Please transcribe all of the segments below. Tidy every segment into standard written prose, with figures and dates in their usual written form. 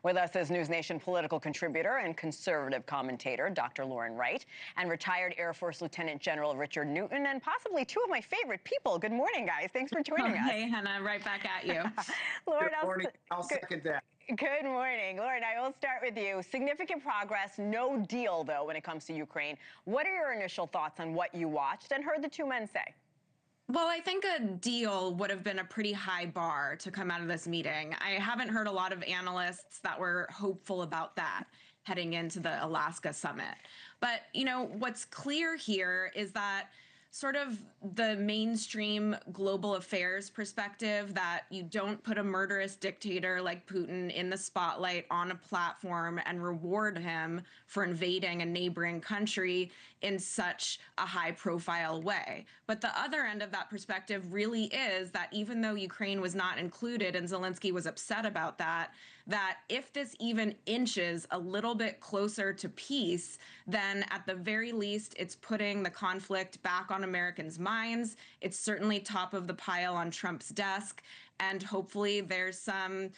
With us is News Nation political contributor and conservative commentator, Dr. Lauren Wright, and retired Air Force Lieutenant General Richard Newton, and possibly two of my favorite people. Good morning, guys. Thanks for joining us. Hey, Hena, right back at you. Lauren, Good morning. I'll second that. Good morning. Lauren, I will start with you. Significant progress, no deal, though, when it comes to Ukraine. What are your initial thoughts on what you watched and heard the two men say? Well, I think a deal would have been a pretty high bar to come out of this meeting. I haven't heard a lot of analysts that were hopeful about that heading into the Alaska summit. But, what's clear here is that sort of the mainstream global affairs perspective that you don't put a murderous dictator like Putin in the spotlight on a platform and reward him for invading a neighboring country in such a high profile way. But the other end of that perspective really is that even though Ukraine was not included and Zelensky was upset about that if this even inches a little bit closer to peace, then at the very least, it's putting the conflict back on Americans' minds. It's certainly top of the pile on Trump's desk. And hopefully there's some,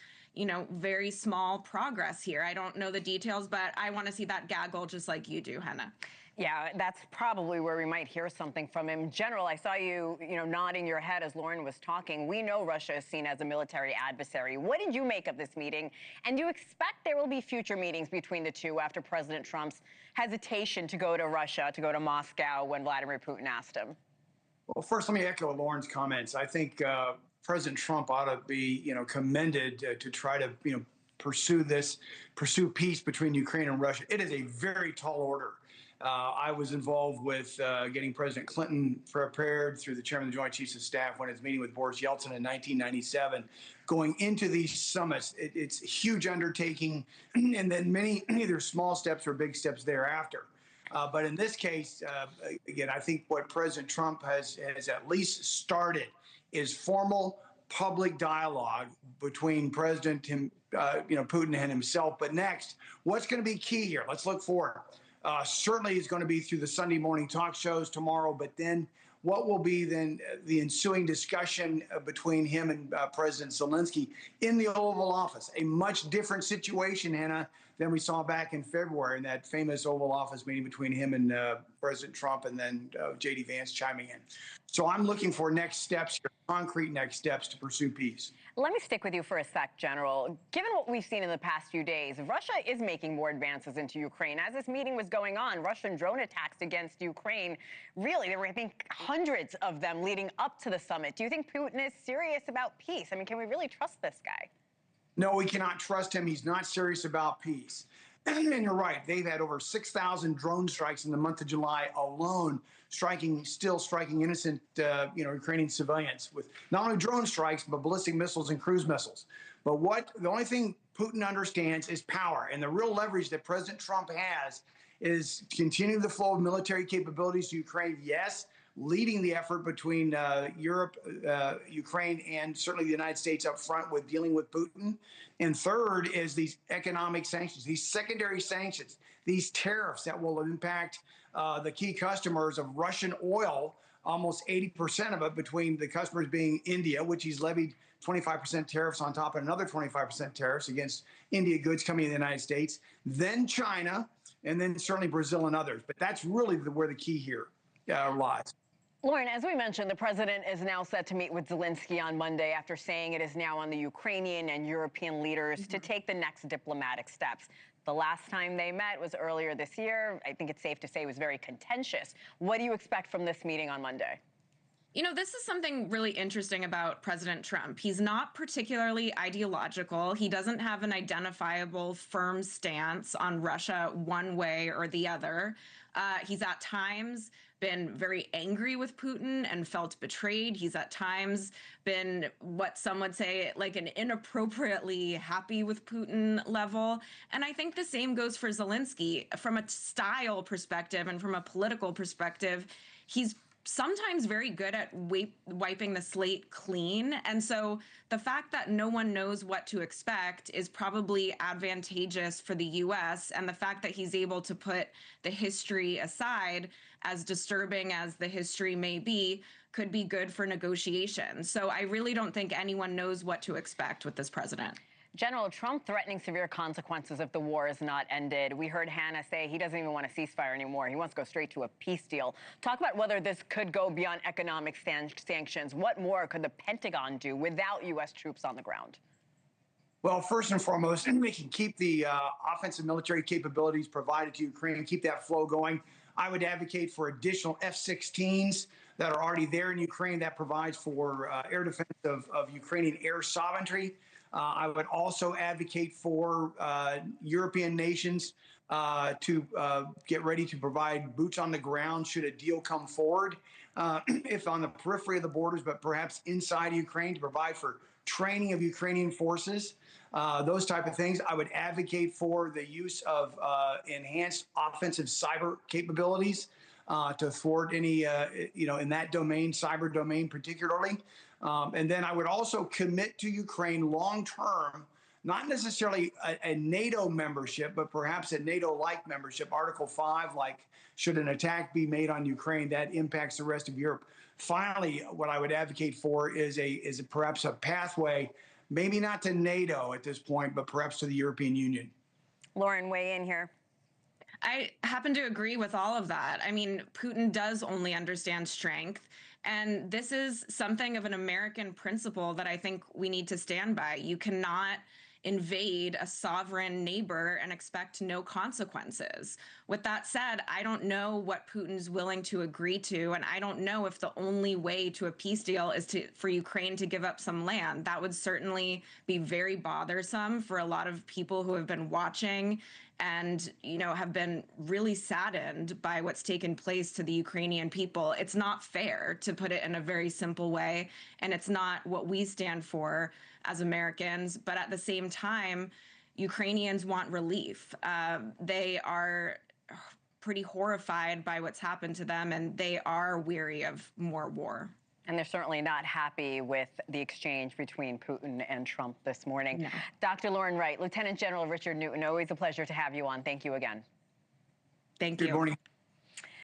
very small progress here. I don't know the details, but I want to see that gaggle just like you do, Hena. Yeah, that's probably where we might hear something from him. General, I saw you, nodding your head as Lauren was talking. We know Russia is seen as a military adversary. What did you make of this meeting? And do you expect there will be future meetings between the two after President Trump's hesitation to go to Russia, to go to Moscow when Vladimir Putin asked him? Well, first, let me echo Lauren's comments. I think President Trump ought to be, commended to try to, pursue peace between Ukraine and Russia. It is a very tall order. I was involved with getting President Clinton prepared through the chairman of the Joint Chiefs of Staff when his meeting with Boris Yeltsin in 1997. Going into these summits, it's a huge undertaking, and then many either small steps or big steps thereafter. But in this case, again, I think what President Trump has at least started is formal public dialogue between President Putin and himself. But next, what's going to be key here? Let's look forward. Certainly is going to be through the Sunday morning talk shows tomorrow, but then what will be then the ensuing discussion between him and President Zelensky in the Oval Office? A much different situation, Hannah, than we saw back in February in that famous Oval Office meeting between him and President Trump, and then J.D. Vance chiming in. So I'm looking for next steps, concrete next steps to pursue peace. Let me stick with you for a sec, General. Given what we've seen in the past few days, Russia is making more advances into Ukraine. As this meeting was going on, Russian drone attacks against Ukraine, really, there were, I think, hundreds of them leading up to the summit. Do you think Putin is serious about peace? I mean, can we really trust this guy? No, we cannot trust him. He's not serious about peace. And you're right. They've had over 6,000 drone strikes in the month of July alone, still striking innocent, Ukrainian civilians with not only drone strikes, but ballistic missiles and cruise missiles. But the only thing Putin understands is power. And the real leverage that President Trump has is continue the flow of military capabilities to Ukraine. Yes, leading the effort between Europe, Ukraine, and certainly the United States up front with dealing with Putin. And third is these economic sanctions, these secondary sanctions, these tariffs that will impact the key customers of Russian oil, almost 80% of it, between the customers being India, which he's levied 25% tariffs on top of another 25% tariffs against India goods coming in the United States, then China, and then certainly Brazil and others. But that's really where the key here lies. Lauren, as we mentioned, the president is now set to meet with Zelensky on Monday after saying it is now on the Ukrainian and European leaders to take the next diplomatic steps. The last time they met was earlier this year. I think it's safe to say it was very contentious. What do you expect from this meeting on Monday? This is something really interesting about President Trump. He's not particularly ideological. He doesn't have an identifiable firm stance on Russia one way or the other. He's at times been very angry with Putin and felt betrayed. He's at times been what some would say like an inappropriately happy with Putin level. And I think the same goes for Zelensky. From a style perspective and from a political perspective, he's sometimes very good at wiping the slate clean. And so the fact that no one knows what to expect is probably advantageous for the U.S. And the fact that he's able to put the history aside, as disturbing as the history may be, could be good for negotiations. So I really don't think anyone knows what to expect with this president. General, Trump threatening severe consequences if the war is not ended. We heard Hena say he doesn't even want a ceasefire anymore. He wants to go straight to a peace deal. Talk about whether this could go beyond economic sanctions. What more could the Pentagon do without U.S. troops on the ground? Well, first and foremost, we can keep the offensive military capabilities provided to Ukraine, keep that flow going. I would advocate for additional F-16s that are already there in Ukraine. That provides for air defense of Ukrainian air sovereignty. I would also advocate for European nations to get ready to provide boots on the ground should a deal come forward, if on the periphery of the borders, but perhaps inside Ukraine, to provide for training of Ukrainian forces, those type of things. I would advocate for the use of enhanced offensive cyber capabilities to thwart any, in that domain, cyber domain particularly. And then I would also commit to Ukraine long term, not necessarily a NATO membership, but perhaps a NATO-like membership, Article 5, like should an attack be made on Ukraine, that impacts the rest of Europe. Finally, what I would advocate for is perhaps a pathway, maybe not to NATO at this point, but perhaps to the European Union. Lauren, weigh in here. I happen to agree with all of that. I mean, Putin does only understand strength. And this is something of an American principle that I think we need to stand by. You cannot invade a sovereign neighbor and expect no consequences. With that said, I don't know what Putin's willing to agree to, and I don't know if the only way to a peace deal is for Ukraine to give up some land. That would certainly be very bothersome for a lot of people who have been watching and, have been really saddened by what's taken place to the Ukrainian people. It's not fair, to put it in a very simple way, and it's not what we stand for as Americans. But at the same time, Ukrainians want relief. They are pretty horrified by what's happened to them, and they are weary of more war. And they're certainly not happy with the exchange between Putin and Trump this morning. No. Dr. Lauren Wright, Lieutenant General Richard Newton, always a pleasure to have you on. Thank you again. Thank you. Good morning.